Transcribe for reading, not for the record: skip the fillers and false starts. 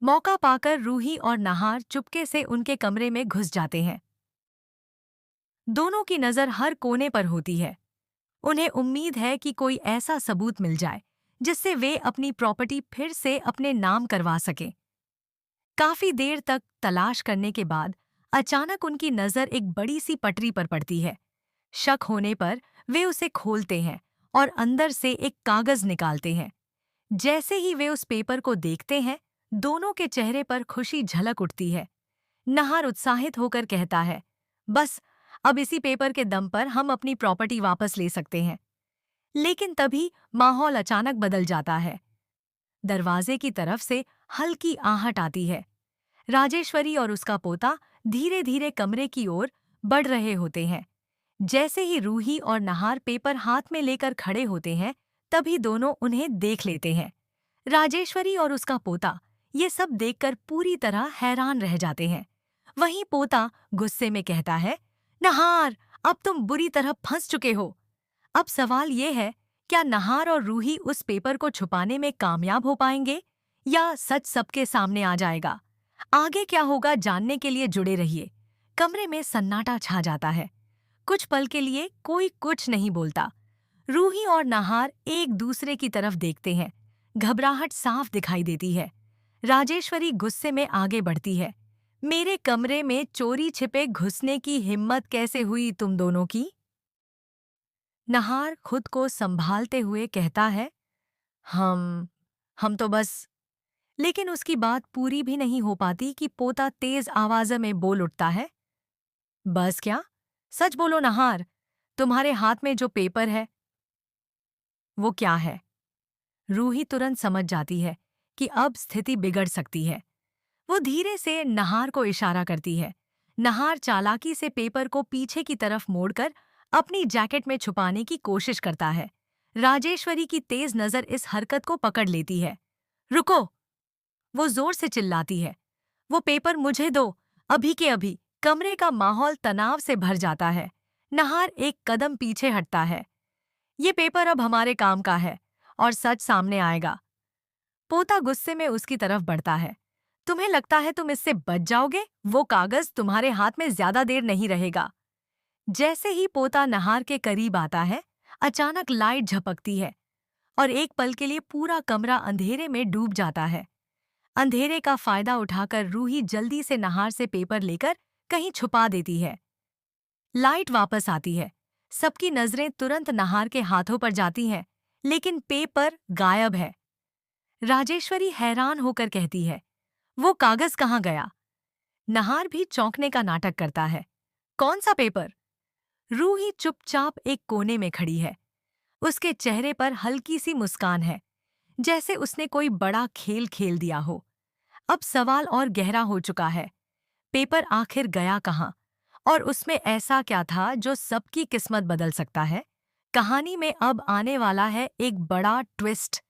मौका पाकर रूही और नहार चुपके से उनके कमरे में घुस जाते हैं। दोनों की नजर हर कोने पर होती है। उन्हें उम्मीद है कि कोई ऐसा सबूत मिल जाए जिससे वे अपनी प्रॉपर्टी फिर से अपने नाम करवा सकें। काफी देर तक तलाश करने के बाद अचानक उनकी नजर एक बड़ी सी पटरी पर पड़ती है। शक होने पर वे उसे खोलते हैं और अंदर से एक कागज निकालते हैं। जैसे ही वे उस पेपर को देखते हैं, दोनों के चेहरे पर खुशी झलक उठती है। नहार उत्साहित होकर कहता है, बस अब इसी पेपर के दम पर हम अपनी प्रॉपर्टी वापस ले सकते हैं। लेकिन तभी माहौल अचानक बदल जाता है। दरवाजे की तरफ से हल्की आहट आती है। राजेश्वरी और उसका पोता धीरे धीरे कमरे की ओर बढ़ रहे होते हैं। जैसे ही रूही और नहार पेपर हाथ में लेकर खड़े होते हैं, तभी दोनों उन्हें देख लेते हैं। राजेश्वरी और उसका पोता ये सब देखकर पूरी तरह हैरान रह जाते हैं। वहीं पोता गुस्से में कहता है, नहार, अब तुम बुरी तरह फंस चुके हो। अब सवाल ये है, क्या नहार और रूही उस पेपर को छुपाने में कामयाब हो पाएंगे या सच सबके सामने आ जाएगा? आगे क्या होगा जानने के लिए जुड़े रहिए। कमरे में सन्नाटा छा जाता है। कुछ पल के लिए कोई कुछ नहीं बोलता। रूही और नहार एक दूसरे की तरफ देखते हैं। घबराहट साफ दिखाई देती है। राजेश्वरी गुस्से में आगे बढ़ती है, मेरे कमरे में चोरी छिपे घुसने की हिम्मत कैसे हुई तुम दोनों की? नहार खुद को संभालते हुए कहता है, हम तो बस। लेकिन उसकी बात पूरी भी नहीं हो पाती कि पोता तेज आवाज में बोल उठता है, बस क्या? सच बोलो नहार, तुम्हारे हाथ में जो पेपर है वो क्या है? रूही तुरंत समझ जाती है कि अब स्थिति बिगड़ सकती है। वो धीरे से नहार को इशारा करती है। नहार चालाकी से पेपर को पीछे की तरफ मोड़कर अपनी जैकेट में छुपाने की कोशिश करता है। राजेश्वरी की तेज नजर इस हरकत को पकड़ लेती है। रुको! वो जोर से चिल्लाती है, वो पेपर मुझे दो, अभी के अभी। कमरे का माहौल तनाव से भर जाता है। नहार एक कदम पीछे हटता है। ये पेपर अब हमारे काम का है और सच सामने आएगा। पोता गुस्से में उसकी तरफ बढ़ता है। तुम्हें लगता है तुम इससे बच जाओगे? वो कागज तुम्हारे हाथ में ज्यादा देर नहीं रहेगा। जैसे ही पोता नहार के करीब आता है, अचानक लाइट झपकती है और एक पल के लिए पूरा कमरा अंधेरे में डूब जाता है। अंधेरे का फायदा उठाकर रूही जल्दी से नहार से पेपर लेकर कहीं छुपा देती है। लाइट वापस आती है। सबकी नजरें तुरंत नहार के हाथों पर जाती हैं, लेकिन पेपर गायब है। राजेश्वरी हैरान होकर कहती है, वो कागज कहाँ गया? नहार भी चौंकने का नाटक करता है। कौन सा पेपर? रूही चुपचाप एक कोने में खड़ी है। उसके चेहरे पर हल्की सी मुस्कान है, जैसे उसने कोई बड़ा खेल खेल दिया हो। अब सवाल और गहरा हो चुका है। पेपर आखिर गया कहाँ? और उसमें ऐसा क्या था जो सबकी किस्मत बदल सकता है? कहानी में अब आने वाला है एक बड़ा ट्विस्ट।